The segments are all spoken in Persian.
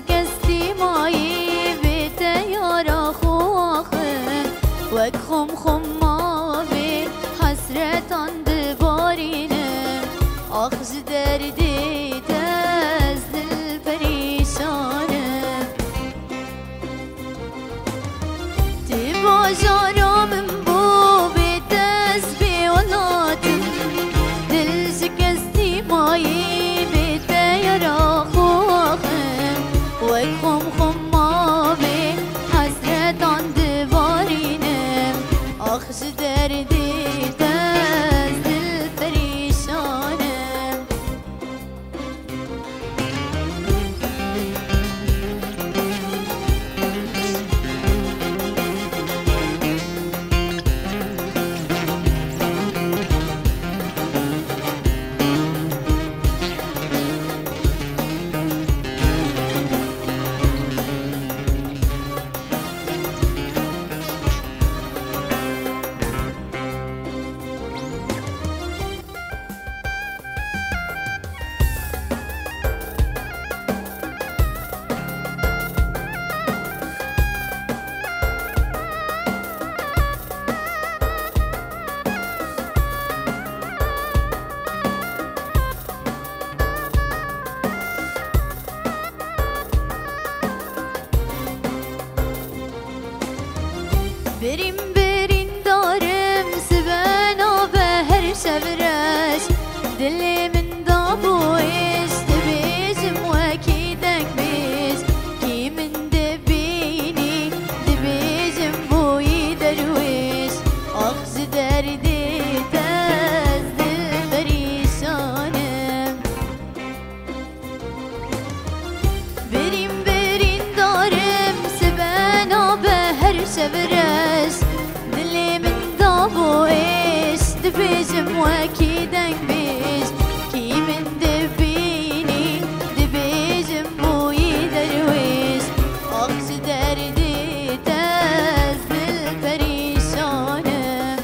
شکستی مایی بیت یارا خواخم وک خم ماوی حسرتان دبارینم آخ دردی تز دل پریشانم تی بازارم بو بیت از بیولاتم دل شکستی مایی بیت یارا خواخم وک خم ماوی حسرتان دبارینم آخ دردی تز دل پریشانم برین دارم سبنا به هر شبرش دلی من دابویش دبیجم وکی دنگ بیش کی من دبینی دبیجم بوی درویش آخ دردی تز دل پریشانم برین دارم سبنا به هر شبرش دلی من دابویش دبیجم وکی دنگ بیش کی من دبینی دبیجم بوی درویش آخ دردی تز دل پریشانم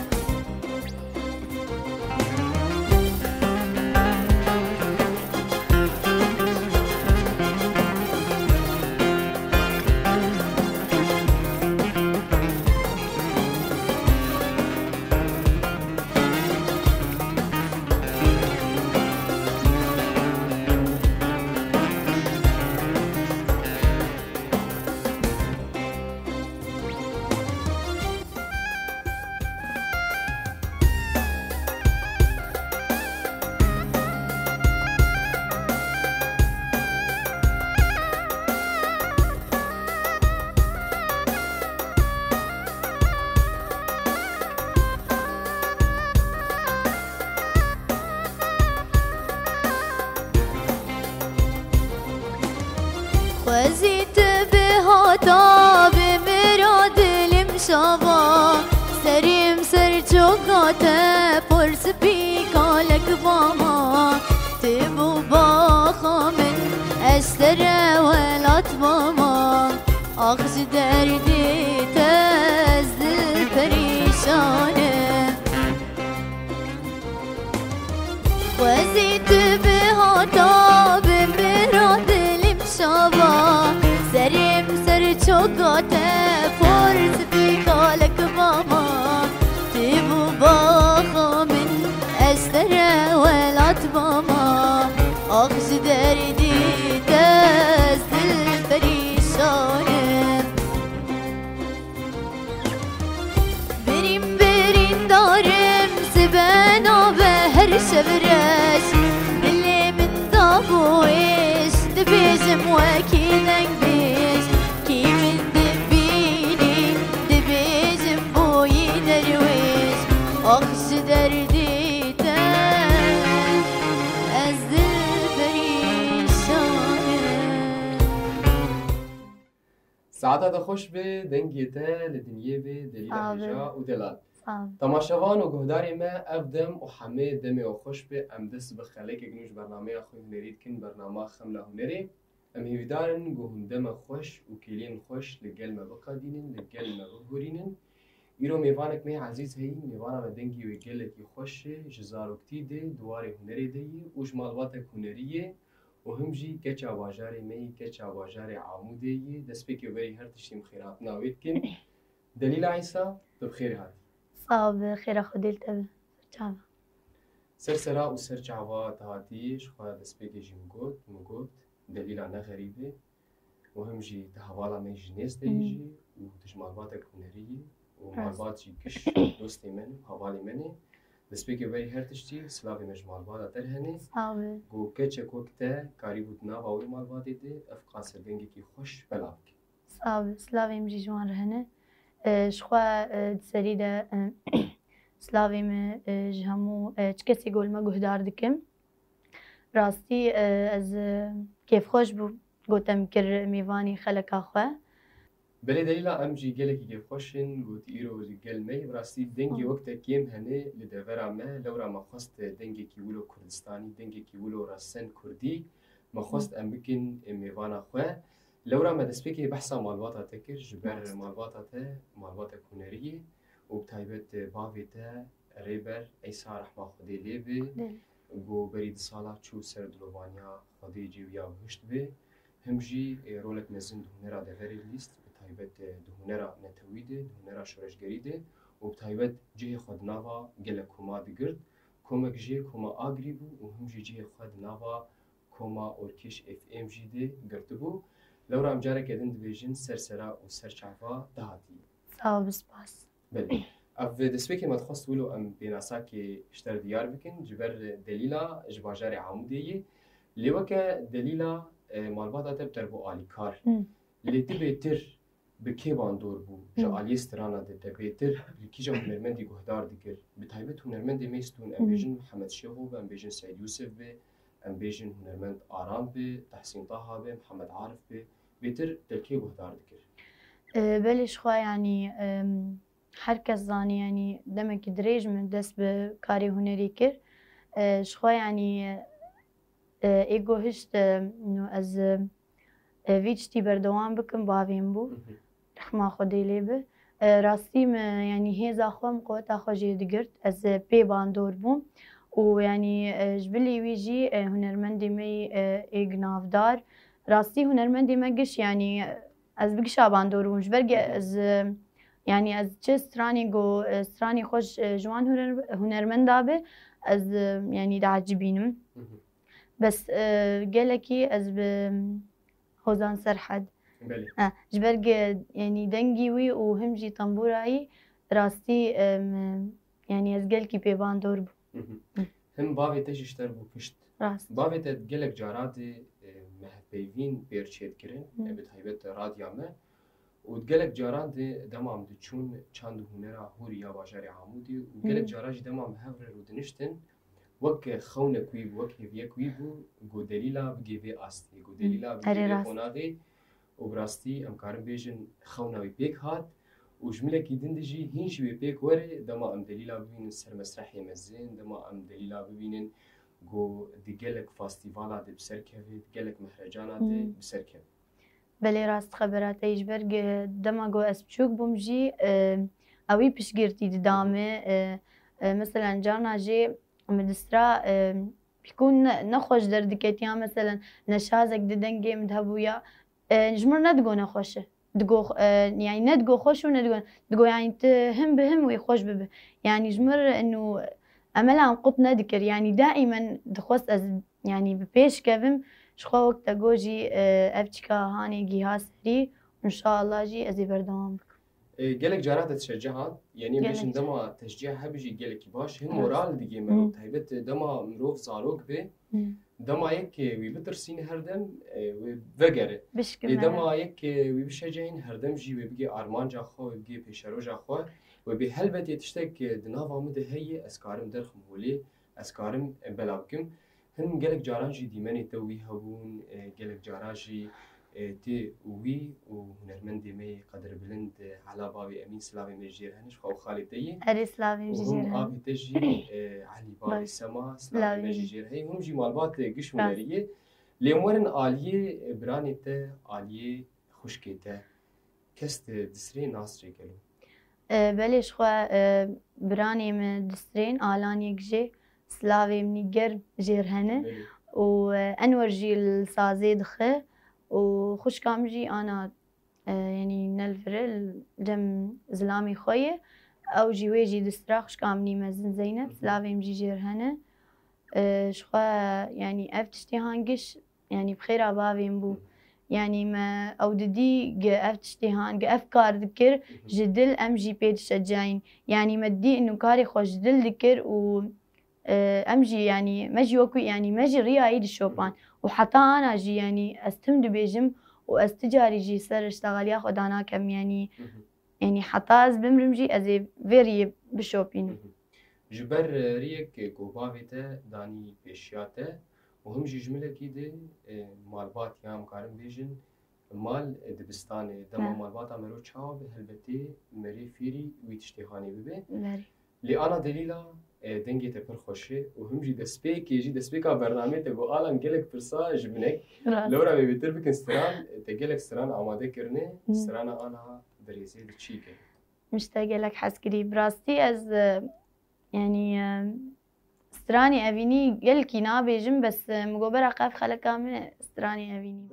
خوزیت به هاتا به مرا دلم شوا سریم سر چوکات پرس پیکالک باما تبو باخا من استر ولات باما آخش دردی تز دل پریشانم خوزیت به هاتا به مرا دلم شوا سریم سر چوکات پرس پیکالک باما تبو باخا من استر ولات باما آخش دردی تز دل پریشانم برین دارم سبنا به هر شبرش دلی من دابویش دبیجم وکی دنگ بیش کی من دبینی دبیجم بوی درویش آخش دردی تز از دل پریشانم سعادت خوش به دنگیته لدنیه به دلیل حجا و دلال تماشاوان و گهداری ما افدم و همه دمی و خوش به امدس بخلک گنوش برنامه خوی هنرید کن برنامه خمله هنری ام هیویدارن گهندم خوش و کلین خوش لگل ما بقادینن لگل ما بگورینن ایرو میوانک می عزیز هی میوانا دنگی و گل کی خوش جزاروکتی ده دوار هنری ده و جمالوات هنریه وهم جي كتشا باجاري مي كتشا باجاري عمودي دسبيكي وبري هر تشتي مخيرات ناويت كن دليل عيسى بخير هاتي صاب خير خديل تبع تشابا سرسرا وسر چاوا تهاتيش خوا دسبيكي جي مگوت دليل انا غريبه وهم جي تهوالا مي جنيس ديجي وتجمالباتك هنريه ومالبات جي كش دوستي من هوالي مني دسبيكي وبري هر تشتي سلافي مجمالباتا ترهني صاب گو کچه کوکته کاری بود نا باوی مال بادی ده افقاس دنگی کی خوش بلاب کی صاب سلافي مجي جوان رهنه شخوا تسريده سلافي م جهمو تشكسي قول ما جهدار دكم راستي از كيف خوش بو قوتم كر ميواني خلق اخوه بله دلیلا ام جی گله کی خوشن گوت ایرو گل می راستی دنگی وقت کیم هنه لدورا ما لورا ما خواست دنگی کی ولو کردستانی دنگی کی ولو راسن کردی ما خواست ام بکن میوانا خو لورا ما دسپیکی بحثا مالواتا تکر جبر مالواتا ته مالواتا کنری و بتایبت باویتا ریبر ایسا رحمه خودی لیبی گو برید سالا چو سر دلوانیا خودی جیویا بهشت بی همجی رولت مزن دهنرا دوری لیست بتایبت دهنرا نتویده دهنرا شورشگریده و بتایبت جه خود نوا گل کما دگرد کمک جه کما آگری بو و همجی جه خود نوا کما اورکش اف ام جی ده گرد بو لورا ام جاره کدن دویژن سرسرا و سرچعفا دهاتی صاب سپاس بله اف دسبيكي ما تخص ولو ام بيناساكي اشتر ديار بكن جبر دليلا جباجاري عمودية اللي وكا دليلا مالباتا تبتر بو آليكار اللي تبيتر بكيبان دور بو جا آلي استرانا ده تبيتر لكيجا هنرمندي قهدار ديكر بتايبت هنرمندي ميستون ام بيجن محمد شيخو ام بيجن سعيد يوسف بي ام بيجن هنرمند آرام بي تحسين طه بي محمد عارف بي بيتر تلكي قهدار ديكر بلش خوا يعني هركز زاني يعني دمك دريج من دس بكاري هنري كر شخوا يعني ايجو هشت انه از فيتشتي بردوان بكم باوين بو رحمة خودي ليبه راستي يعني هيزا خوم قوتا خوجي دقرت از بي باندور بوم ويعني جبلي ويجي هنرمندي مي ايج نافدار راستي هنرمندي مقش يعني از بقشا باندور بوم جبرقي از يعني از چه ستراني جو ستراني خوش جوان هنرمند دابه از يعني دعجبينم بس قالكي از بهوزان سرحد جبرق يعني دنجي وي وهمجي طنبوراي راستي يعني از قالكي بيبان دور هم بابي تجي اشتربو كشت راست بابي تقلك جاراتي مهبيفين بيرشيد كرين بتهيبت راديا ما وتقلك جاران دمام دچون چند هنرا هوريا باجاري عمودي وقلك جاراج دمام هفرر ودنشتن وك خونه كوي وك هيفيا كوي بو جو دليلا بجيفي استي جو دليلا بجيفي هوناغي وبراستي ام كارم بيجن خونه بيك هات وجملك يدندجي هينش بيك وري دما ام دليلا ببين سر مسرحي مزين دما ام دليلا ببينن جو دقلك فاستيفالا دي بسركفي دقلك مهرجانات دي بسركفي بله راست خبرات ایجبرگ دماغو اسبچوک بومجی اوی پشگرتی دامه مثلا جانا جي مدسترا بيكون نخوش دردكتيا مثلا نشازك ددنجي مدهبويا نجمر ندقو نخوشه دقو يعني ندقو خوش وندقو يعني تهم بهم ويخوش ببه يعني جمر انه املا نقط ندكر يعني دائما دخوست از يعني ببيش كفم شخوا وقتا جوجي أبتشكا هاني جيها سري وإن شاء الله جي أزي بردوام بكم. جالك جارات تشجعها يعني باش دما تشجيعها بيجي جالك باش هم مورال ديجي مرو تهيبت دما مروف زاروك به دما يك ويبترسين هردم وفجر دما يك ويبشجعين هردم جي ويبقي أرمان جاخو ويبقي بيشرو جاخو وبهلبت يتشتك دناوا مده هي أسكارم درخم هولي أسكارم بلابكم هم جالك جارانجي ديماني توي هبون جالك جارانجي تي وي وهنرمندي مي قدر بلند على بابي امين سلامي مجير هنش خو خالد تي اري سلامي مجير وهم ابي تجي علي بابي سما سلامي مجير هي هم جي مالبات قش ونريه لمورن اليه برانيته اليه خشكيته كست دسري ناصري قالوا بلش خو براني من دسرين الاني جي سلاوي مني قرب جير هنا وأنور جي السازي دخه وخش كام جي أنا يعني نلفر جم زلامي خويه أو جي ويجي دسترا خش كامني مزن زينب سلافيم جي جيرهنه شخوا يعني أفتشتي هانجش يعني بخير أبابين بو يعني ما أو ددي أفتشتي هان أفكار ذكر جدل أم جي بيد شجعين يعني مدي إنه كاري خوش جدل ذكر و أمجي يعني مجي وكو يعني مجي ريايد الشوبان وحتى أنا جي يعني أستمد بيجم واستجاري جي سر اشتغل ياخد أنا كم يعني حتى از بمرمجي أزي فيري بشوبين جبر ريك كوبابيته داني بيشياته وهم جي جملة كده مالبات يام كارم بيجن مال دبستاني دما مالبات عملو تشاو هلبتي مري فيري ويتشتيهاني ببي لي أنا دليلا دنگی تپر خوشه و هم جی دسپی کی جی دسپی کا برنامه ته گو آلان گلک پرسا جبنک لورا به بیتر بکن ستران ته گلک ستران آماده کرنه ستران آنها دريزي لتشيكي مشتاقة لك حسكري براستي از يعني ستراني أفيني قل كي نابيجم بس مقوبرة قاف خلق كامل ستراني أفيني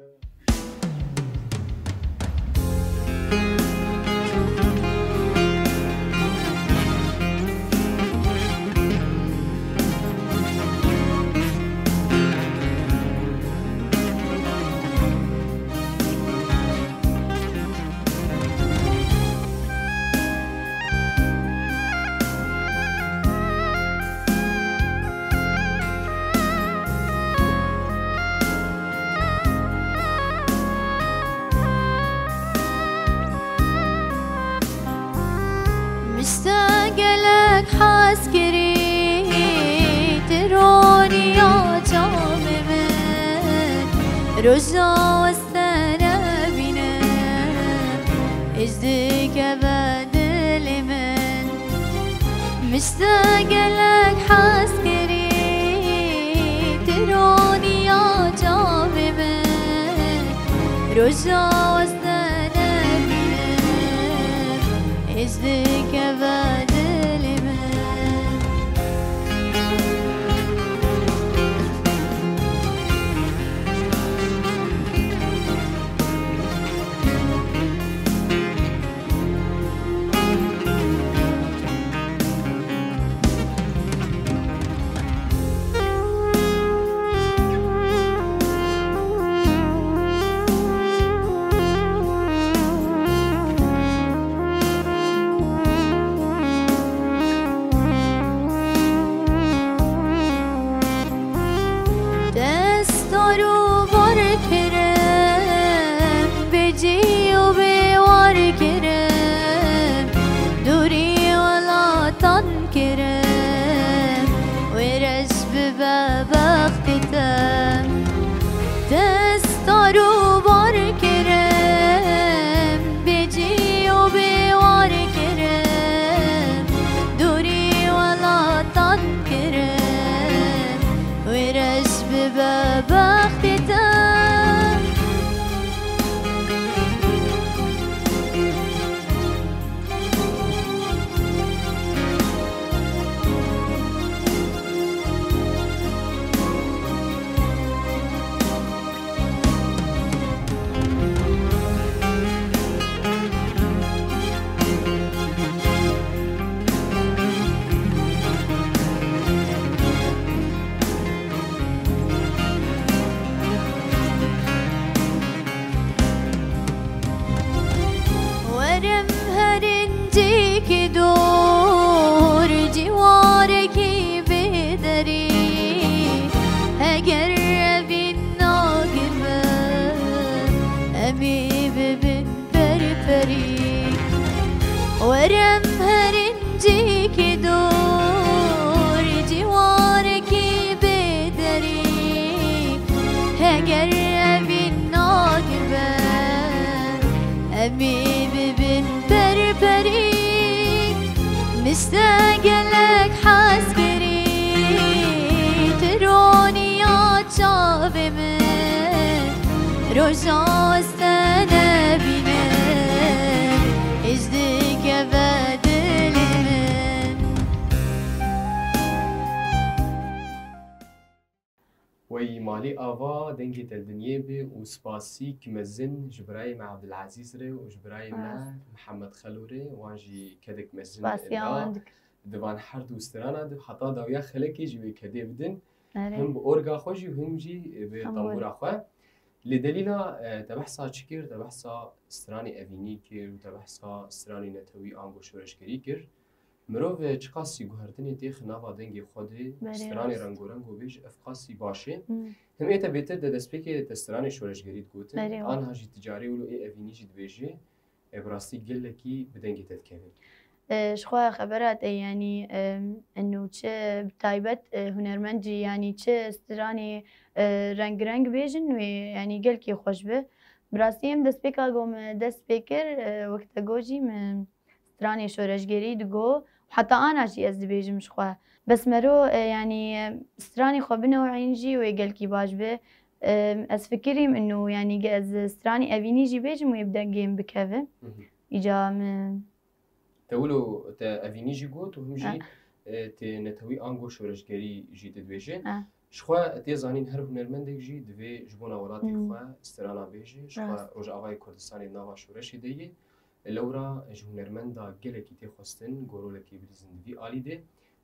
روزا واستنى بنا اجدك بدل من مشتاقة لك حاسكري تروني يا جامي من روزا واستنى بنا اجدك بدل من مشتاقة لك حاسكري تروني يا جابي من روجا استنى بنا اجدك بدل من وي مالي آوا دنگی تلدنیه بی و سپاسی کمزن جبرای مع عبدالعزیز ره و جبرای مع محمد خلوره وانجی کدک مزن سپاسیان دوان هر دوسترانا دو حتا داویا خلکی جوی کده بدن هم به اورگا خوشی و هم جی به طنبورا خواه لدلیلا تبحثا چکر تبحثا استرانی اوینی کر و تبحثا استرانی نتوی آنگو شورشگری کر مروف چقاسی گوهردنی تیخ ناوا دنگی خودی استرانی رنگو رنگو بیش افقاسی باشه هم ایتا بیتر ده دست پیک استرانی شورشگریت گوتن آنها جی تجاری ولو ای اوینی جی دویجه براستی گلکی بدنگی تدکیوین شخوا خبرات يعني انه چه بتايبت هنرمندي يعني چه استراني رنگ بيجن و يعني قلكي خوش به براسيم دست بيكا قوم دست بيكر وقت جوجي من استراني شورشگري دقو وحتى انا جي از بيجم شخوا بس مرو يعني استراني خو بنوعين جي وقلكي باج به از فكريم انه يعني از استراني افيني جي بيجم ويبدا جيم بكافه اجا من تقولوا تا افيني جي قوت وهم جي نتوي انگو شورشگري جي تدويجه شخوا تي زانين هر هنرمندك جي دوي جبونا ولاتي خوا استرانا بيجي شخوا روج اواي كردستاني ناوا شورشي دي لورا هنرمندا گلكي تي خوستن گورولكي بريزن دوي آلي دي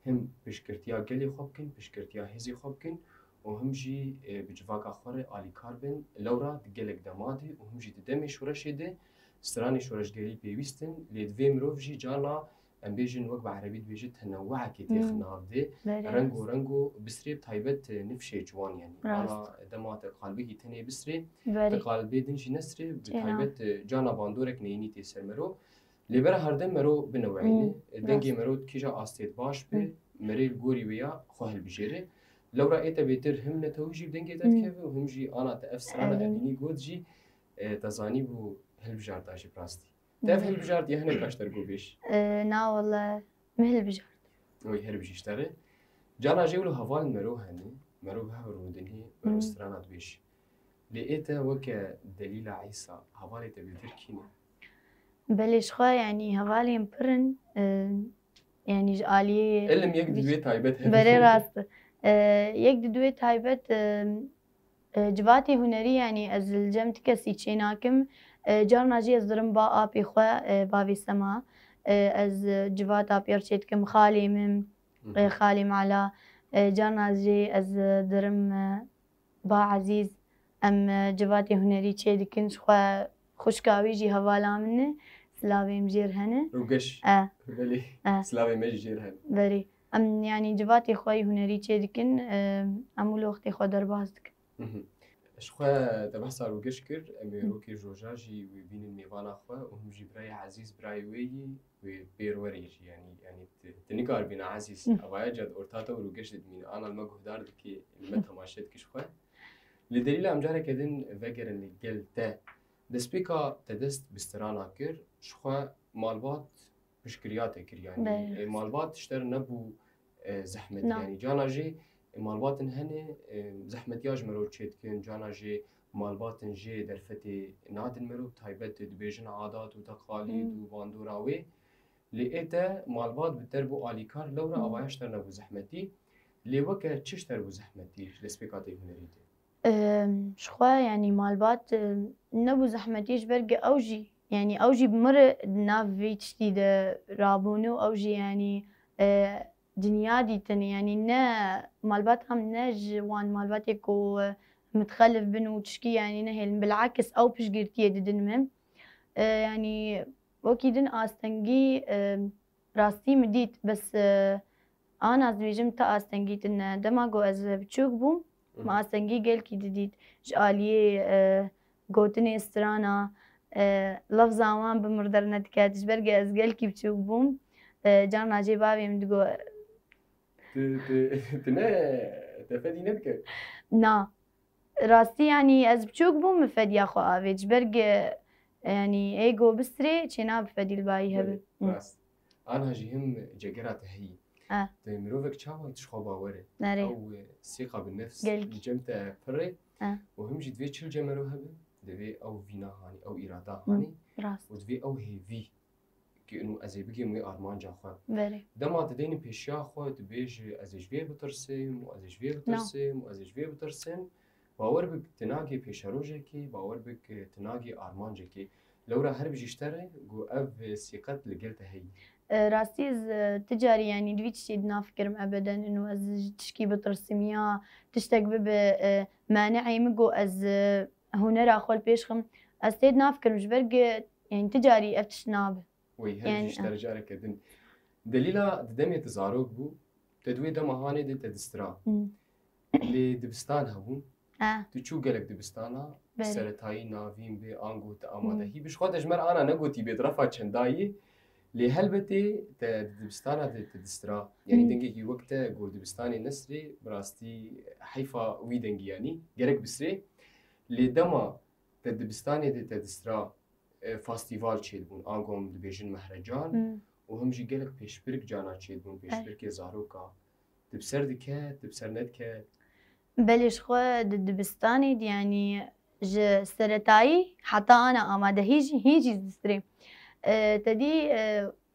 هم بشكرتيا گلي خوبكن بشكرتيا هزي خوبكن وهم جي بجواقا خوره آلي كاربن لورا گلك دمادي وهم جي دمي شورشي دي استراني شورشگري بيويستن لدوي مروف جي جانا ام بيجن وقت بعربي بيجي تنوع كتير خناف دي رنگو بسري بتايبت نفشي جوان يعني انا دمات قلبي تني بسري قلبي دنجي نسري بتايبت جانا باندورك نيني تي سرمرو لبر هردم مرو بنوعيني دنگي مرو كيجا استيت باش بي مريل غوري ويا خوهل بجيري لو رأيت بيتر هم نتوجي بدنگي تدكيف وهم جي انا تافسرانا ابيني جود جي تزاني بو هل بجارد اشي براستي تعرف هل بجارد يهنا كاشتر قوبيش نا والله مهل بجارد وي هل بجيشتري جانا جيولو هفال مرو هني مرو بهورو دني مرو استرانات بيش لقيتا وكا دليل عيسى هفالي تبيتر كينا بلش خوا يعني هفالي مبرن يعني جالي اللي يقدر دوي تايبت بري راست يقدر دوي تايبت جواتي هنري يعني از الجمت كسي چيناكم جارنا جي از درم با آبي خوا باوي سما از جوات آبي ارشيتكم خالي من خالي معلا جارنا جي از درم با عزيز ام جواتي هنري چه دكن خوا خوشكاوي جي هوالا منه سلاوي مجير هنه روقش بلي سلاوي مجير هنه بري ام يعني جواتي خوي هنري چه دكن امول وقتي خوا درباز دكن شخوا تبحث على روقش كر امي روكي جوجاجي وبين الميوانا خوا وهم جي براي عزيز براي ويجي وبيروريجي يعني تنقار بين عزيز اوايا جد اورتاتا وروقش من انا المجهودار دكي المتماشيت كشخوا لدليل امجاره كدن فكرن اللي قلت دسبيكا تدست بسترانا كر شخوا مالبات مشكريات كر يعني مالبات تشتر نبو زحمت يعني جانا جي مالباتن هني زحمتياج مرو تشيتكن جانا جي مالباتن جي درفتي نادن مرو تايبت دبيجن عادات وتقاليد وباندوراوي لقيتا مالبات بتربو آليكار لورا اواياشتر نبو زحمتي لوكا تشتر بو زحمتي لسبيكاتي هنريتي شخوا يعني مالبات نبو زحمتيش برقى اوجي يعني اوجي بمر نافي تشتيد رابونو اوجي يعني دنيا دي تاني يعني نا مالبات هم ناج وان مالباتك متخلف بنو تشكي يعني نهل بالعكس او بشقيرتيه ددن من يعني وكيدن استنجي راستي مديت بس انا زويجم تا استنجيت ان دماغو از بتشوك بوم ما استنجي قال كي دديت جاليه قوتني استرانا لفظا وان بمردر ندكاتش برقى از قال كي بتشوك بوم جانا جي بابي مدقو تفادي ندكة نا راستي يعني از بتشوك بوم مفدي اخو افيج برقى يعني ايجو بسري چنا بفدي الباي هبل راست انا جيهم جگرات هي مروفك چاوان تشخو باوره او ثقة بالنفس جمت فري وهم جي دوي چل جمرو هبل دوي او فينا هاني او ارادا هاني ودوي او هيفي كأنه أزي بيجي مي أرمان جاخوا. دما تدين بيشيا خوا تبيج أزي جوي بترسم وأزي جوي بترسم وأزي جوي بترسم باور بك تناجي بيشاروجكي باور بك تناجي ارمانجكي لورا هرب جيشتري جو اف سيقت لقلت هي راستي تجاري يعني دويتش نافكرم ابدا انه از تشكي بترسميها تشتق بب مانعي مقو از هنر اخول بيشخم استيد نافكر مش برق يعني تجاري افتشناب وي هرب جيشتري جارك دن دليلا دمي تزاروك بو تدوي دما هاني دي تدسترا اللي دبستان هبون تشو قالك دبستانا سرتاي نافين بي انغو تاماده هي بش خودش مر انا نقوتي بيدرفا چنداي لي هلبتي دبستانا تدسترا يعني دنگي وقتها قول دبستاني نسري براستي حيفا وي دنگي يعني قالك بسري لي دما دبستاني تدسترا فاستيفال تشيدبون انغوم دبيجن مهرجان وهم جي قالك بيشبرك جانا تشيدبون بيشبرك زاروكا تبسر دكات تبسر ندكات بلش خو دبستاني يعني ج سرتاي حتى انا اماده هيجي دستري تدي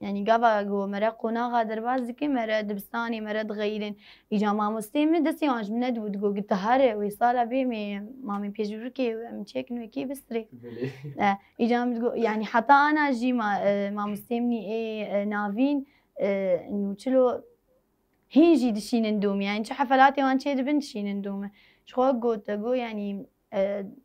يعني قابا جو مرا قونا غادر بازكي مرا دبستاني مرا تغيرين اجا ماموستي دسي واج من ود جو قتهاره ويصاله بي مامي بيجوركي ام تشيك نوكي بستري اجا يعني حتى انا جي ماموستيمني اي نافين انه تشلو هيجي دشين ندوم يعني شو حفلاتي وان شي دبن دشين ندوم شو قلت جو يعني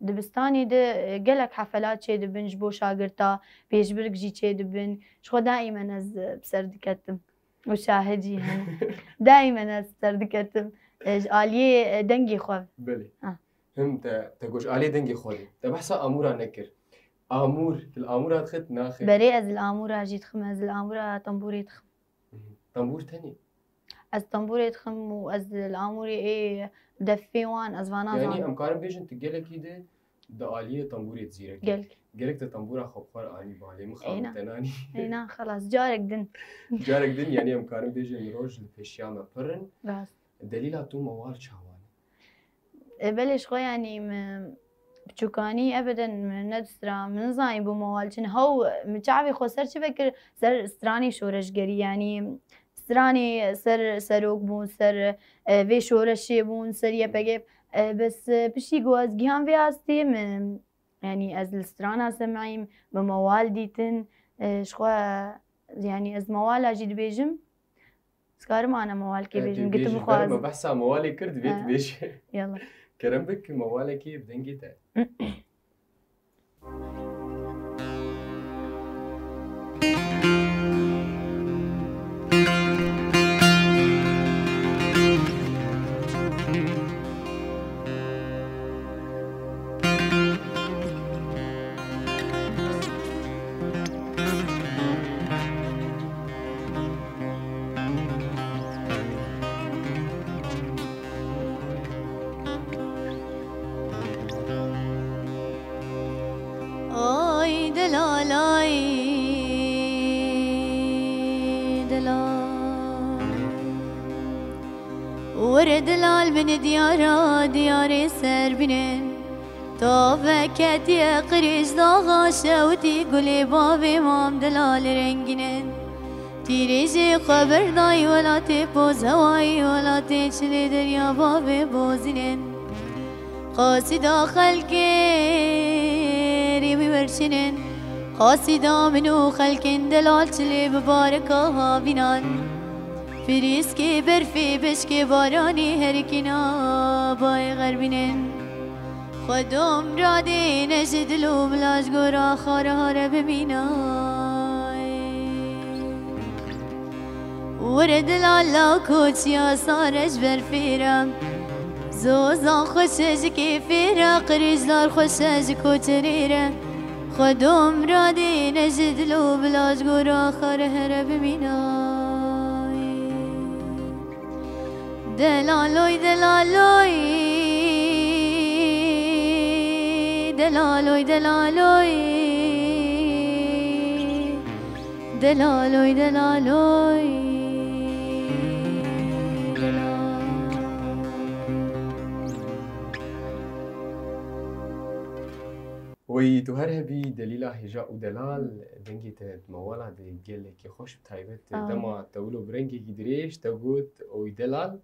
دبستاني ده قالك حفلات شي دبن جبو شاقرتا بيجبرك جي شي دبن شو دائما از بسردكتم وشاهدي يعني دائما از بسردكتم آلية دنجي خوف بلي هم تقولش آلية دنجي خوفي تبحث امورا نكر امور الامورا تخت ناخر بري از الامورا جيت خم از الامورا طنبوري تخم طنبور تاني از طنبوري تخم واز الاموري ايه دفيوان از فانا يعني امكان بيجن تقلك كده ده آلية طنبوري تزيرك قالك طنبورا خبخار اني بالي مخام تناني اينا خلاص جارك دن جارك دن يعني امكان بيجن روج الفيشياما برن راس دليلها تو موال شهوان بلش خو يعني بتشوكاني ابدا من ندسرا من زاي بموال شن هو متشعبي خو سر فكر سر استراني شورش قري يعني استراني سروق بون سر في شورش بون سر يبقى بس بشي جواز جيان في استي يعني از الاسترانا سمعيم بموال ديتن شخوا يعني از موال اجي بيجم سكار معنا موال كي بيجم قلت بخواز ما بحسها موالي كرد بيت بيش يلا كرمبك موالك بدنجيتا دلال من دياري سر بنين طافكت يا قريش ضاغا شوتي قولي بابي مام دلال رنجنين تيريجي خبر داي ولا تبوز هواي ولا تشلي دريا بابي بوزنين قاصدا خلقي ريمي ورشنين قاصدا منو خلقين دلال چلي بباركها بنان فریسکی برفی بشکی بارانی هرکینا بای غربینن خودم را دی نجدلو بلاش گورا خارها را ببینای ورد لالا کوچیا سارش برفیرم زوزان خوشش کی فیرا قریزدار خوشش کوچریره خودم را دی نجدلو بلاش گورا خارها را ببینای دلالوی دلالوی دلالوی دلالوی دلالوی دلالوی ويتهرهبي دليلة هجاء ودلال دنجي تموالا دي جيل كي خوش بتايبت دما تولو برنجي كي دريش تقول ويدلال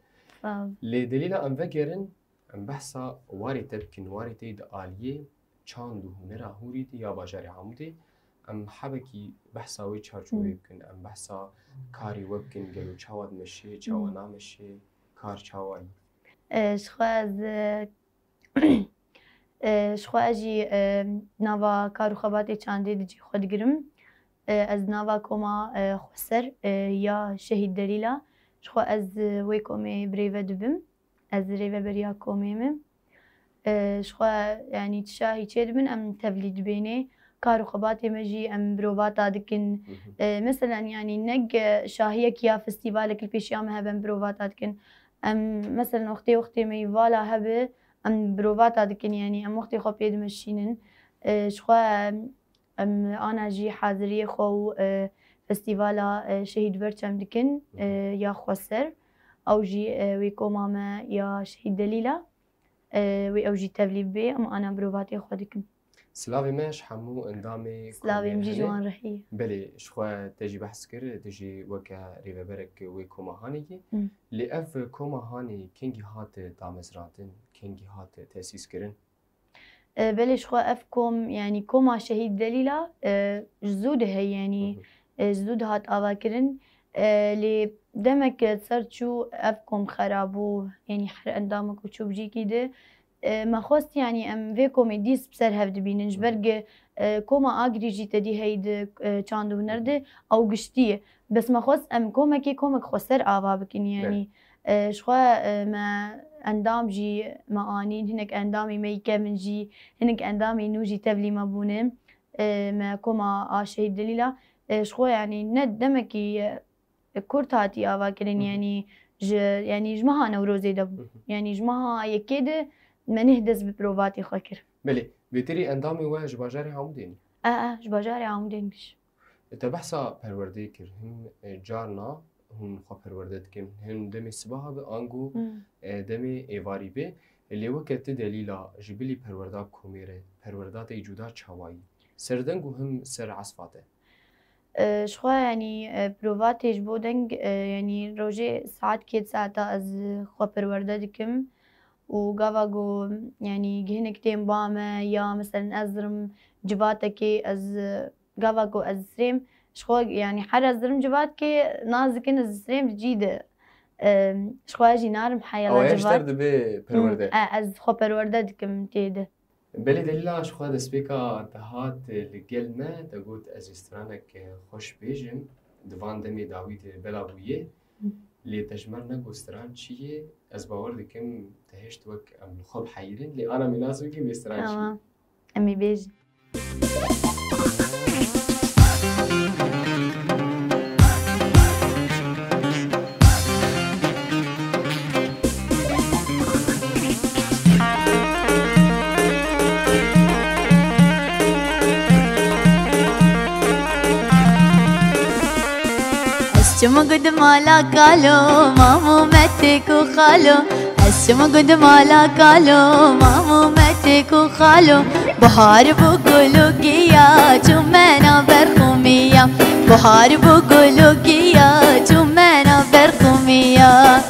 لدليلة أم فكرن ام بحثا واری تبکن واری تید آلیه چاند و هنر هوری یا باجاری عمودی ام حبکی بحثا وی چارچوبی بکن ام بحثا کاری وبکن گلو چاواد مشه چاوانا مشه کار چاوایی شخوا اجی نوا کارو خباتی چندی دیجی خود گرم از نوا کما خسر یا شهید دلیلا شخوا از وی کومی بریوه دبم از ریوه بریا کومیم شخوا یعنی تشاهی چه دبن ام تولید بینه کارو خباتی مجی ام بروفاتا دکن مثلا يعني نق شاهيك يا فستيفالك البيشيام هبن بروفاتا دكن ام مثلا وقتي ميفالا هبه ام بروفاتا دكن يعني ام وقتي خو بيد مشينن شخوا ام انا جي حاضريه خو فستيفالا شهيد برشم دكن يا خسر او جي ويكو ماما يا شهيد دليلا وي او جي تبليب بي ام انا بروفاتي خو دكن سلاوی ماش همو اندامی سلاوی مجی جوان رحی بله شخوا تجی بحث کرد تجی وکا ریوبرک وی کومهانی لی اف کومهانی کنگی هات دامزراتن کنگی هات تأسیس کرن بله شخوا اف کوم يعني کوما شهید دلیلا جزود هی يعني جزود هات آوا کرن لی دمك صار شو اف کوم خرابو يعني حر اندامك وشو بجي كده ما خواست يعني ام في كوميديس بسر هفد بيننج برق كوما اجري جي تدي هيد چاندو نرده او قشتيه بس ما خواست ام كومكي كومك خسر آوا بكن يعني شخوا ما اندام جي ما انين هنك اندامي ميكا من جي هنك اندامي نوجي تبلي ما بونم ما كوما شهيد دليلا شخوا يعني ند دمكي كورتاتي آوا كرين يعني جمعها نوروزي دب يعني جمعها يكيد ما نهدز ببروفاتي خاكر بله بيتري اندامي و جباجاري عمودين جباجاري عمودين بش تبحثا پرورده كر هم جارنا هم خو پرورده كم هم دمي سباها بانگو دمي ايواري به اللي وقت دليلا جبلي پرورده كوميره پروردات جودا چاوائي سردنگو هم سر عصفاته شخوا يعني بروفاتي جبودنگ يعني روجي ساعات كيد ساعتا از خو پرورده دكم وقافاقو يعني جهنك تيم باما يا مثلا أزرم جباتكي أز قافاقو أزريم شخوا يعني حر أزرم جباتكي نازكين أزريم جديدة شخوا جي نارم حيلا جبات. أو إيش ترد بي برورده؟ أز خو برورده دكم تيده. بلي دليلا شخوا دسبيكا تهات لقل ما تقول أزيسترانك خوش بيجم دوان دمي داويت بلاوية اللي تجمرنا قوستران شيء از باور دكم تهشت وك ام الخب حيرين اللي انا مناسب كم يستران شيء امي بيجي الشم قد مالا قالو مامو متك وخالو الشم قد مالا قالو مامو متك وخالو بحار بقولو قيا جمنا برخومية بحار بقولو قيا جمنا برخومية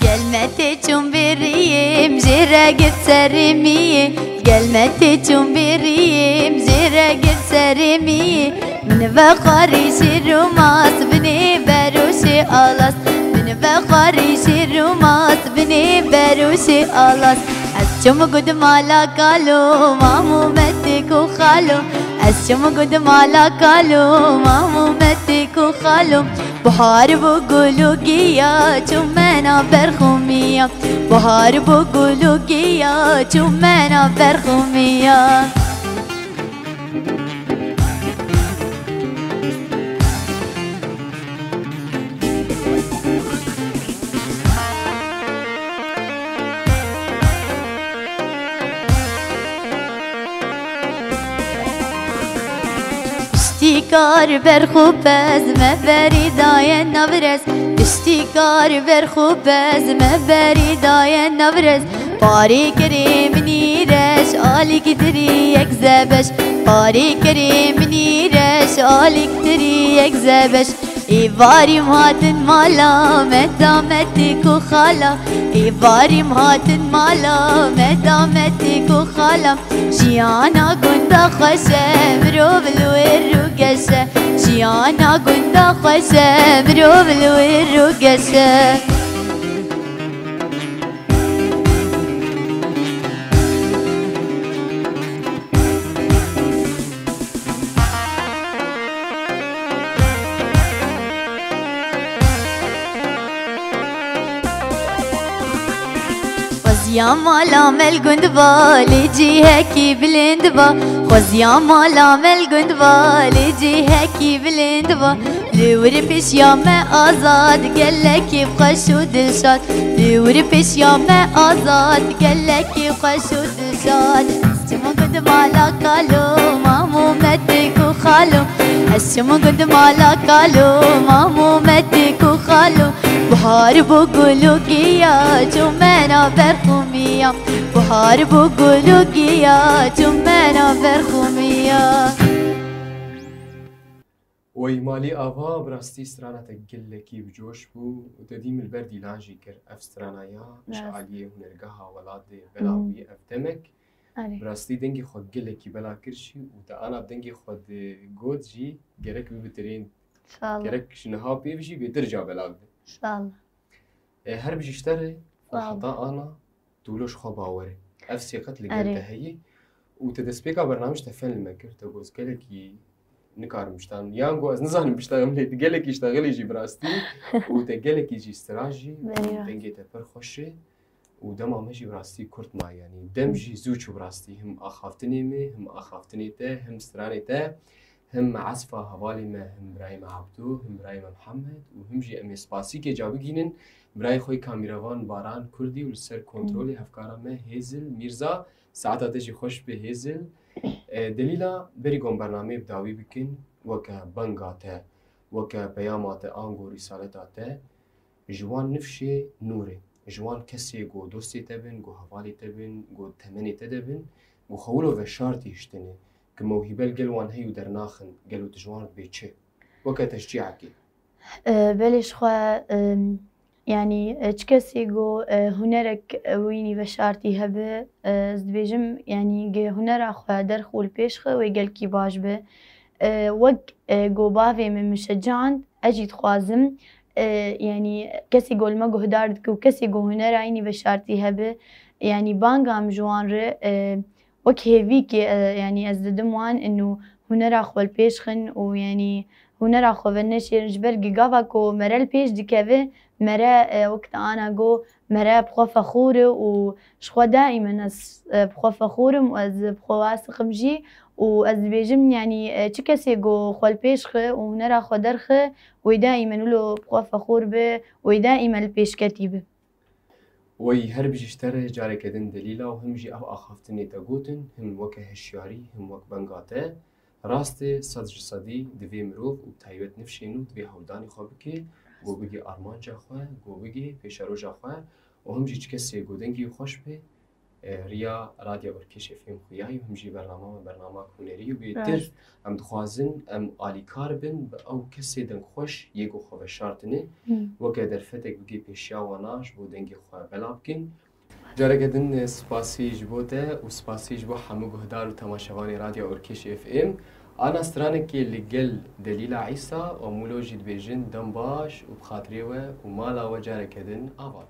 قلمتكم بريم جرقت سرمية قلمتكم بريم جرقت سرمية من بخاريش الرماس بني بروشي ألاس من بخاريش الرماس بني بروشي ألاس الشم قد مالا قالو مامو متك وخالو الشم قد مالا قالو مامو متك وخالو بحار بقولو قيا جمنا برخومية بحار بقولو قيا جمنا برخومية تشتی کار بر خوب از مبری دای نورز تشتی کار بر خوب از مبری دای نورز پاری کریم نیرش آلی کتری یک زبش پاری کریم نیرش آلی کتری یک زبش ایواری مهاتن مالا مدامتی کو خالا ایواری مهاتن مالا مدامتی کو خالا جیانا گندا خوشه مرو بلوی رو گشه جیانا گندا خوشه مرو بلوی رو گشه خوزیا مالا مل گندوالی جی هکی بلند با خوزیا مالا مل گندوالی جی هکی بلند با لور پیشیام آزاد گلکی خوش و دلشاد لور پیشیام آزاد گلکی خوش و دلشاد استمو گند مالا کالو مامو متی کو خالو استمو گند مالا کالو مامو متی کو خالو بهار بو گلو گیا جو منا برخومیا بهار بو گلو گیا جو منا برخومیا وی مالی آوا براستی استرانت گلکی بجوش بو و تدیم البردی لانجی کر افسترانایا شعالیه هنرگاها ولاد بلاوی افتمک براستی دنگی خود گلکی بلا کرشی و تا آنا دنگی خود گود جی گرک بی بترین گرک شنها بی بشی بیتر جا بلاگ الله هر بجيشتري الخطأ أنا تقولوش خباوري أفسي قتل جلده هي وتدسبيكا برنامج تفعل المكر تقولز قالكي نكار مشتان يانغو از نزانم بشتغل لي تقالكي اشتغل يجي براستي وتقالكي يجي استراجي دنجي تبر خوشي ودما ماشي براستي كرت ما يعني دمجي زوجو براستي هم أخافتني مي هم أخافتني تا هم استراني تا هم عصفة هوالي ما هم برايم عبدو هم برايم محمد وهم جي أمي سباسي كي جابو جينن براي خوي كاميروان باران كردي ولسر كنترولي هفكارا ما هيزل ميرزا ساعتا تجي خوش به هيزل دليلا بريقون برنامج بداوي بكن وكا بنغاتا وكا بيامات آنغو رسالتا جوان نفشي نوري جوان كسي جو دوستي تبن جو هوالي تبن جو تمني تدبن جو خولو و شارتي اشتني كموهبة الجلوان هيو درناخن قالوا تجوان بيتشي وكا تشجيعك بلش خوا يعني تشكسي جو هنرك ويني بشارتي هبه زدبيجم يعني جه هنر خوا درخول بيشخ ويقال كي باش به وق جو بافي من مشجعان اجي خوازم يعني كسي جو المجو هداردك وكسي جو هنر عيني بشارتي هبه يعني بانغام جوان ر وك هيفيك يعني ازددم وان انه هنر اخو البيشخن ويعني هنر اخو النشير جبر جيجافاكو مرا البيش ديكافي مرا وقت انا جو مرا بخو فخوره وشخو دائما بخو فخورم واز بخو واثق مجي واز بيجم يعني تشكسي جو خو البيشخ وهنر اخو درخ ودائما له بخو فخور به ودائما البيش كتيبه وي هر بجيشتره جاري كدن دليلا وهم جي او اخافتني تاقوتن هم وكا هشياري هم وك بنغاته راستي صد جسدي دوي مروف وبتايوت نفشينو دوي هوداني خوابكي گو بگی آرمان جا خواه گو بگی پیشارو جا خواه و هم جی چکسی گو دنگی خوش به ریا رادیو ورکش افیم خویایی و هم جی برنامه کونری و بیتر هم دخوازن هم آلیکار بن او کسی دنگ خوش یکو خواه شارتنه وکه در فتک بگی پیشیا و ناش بو دنگی خواه بلا بکن جاره کدن سپاسی جبوته و سپاسی جبو همو گهدار و تماشاوانی رادیو ورکش افیم أنا استرانك اللي قل دليل عيسى ومولو جد بيجن دنباش وبخاطريوه ومالا وجارة كدن آباد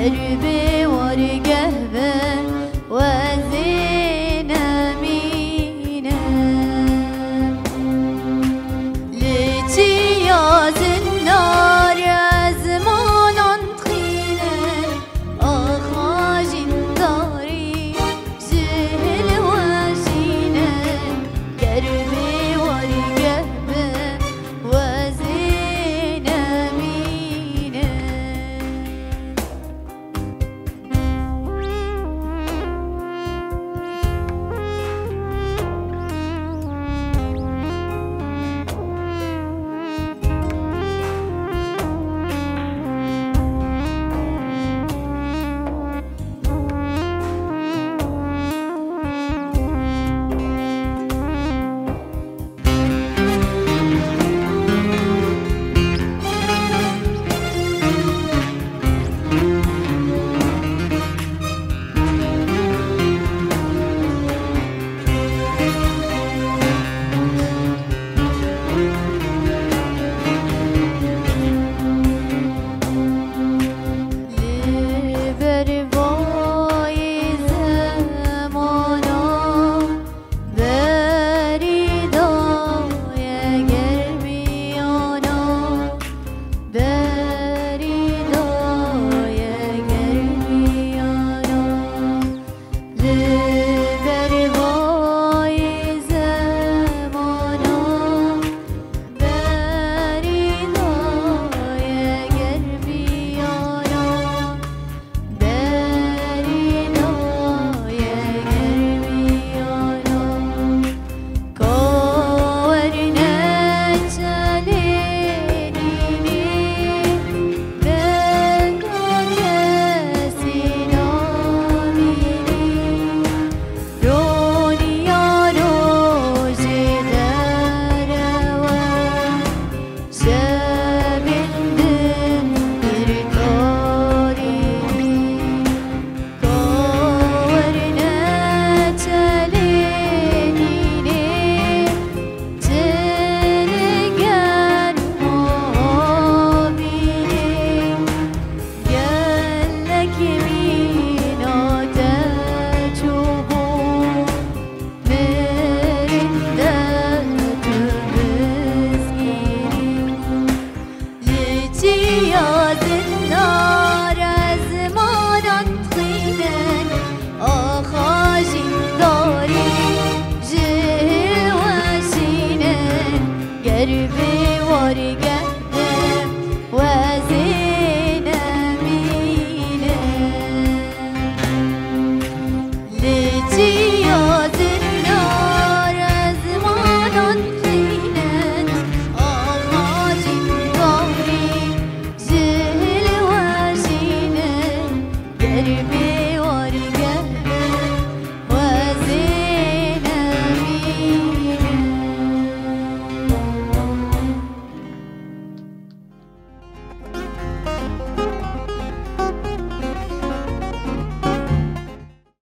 هربي وارق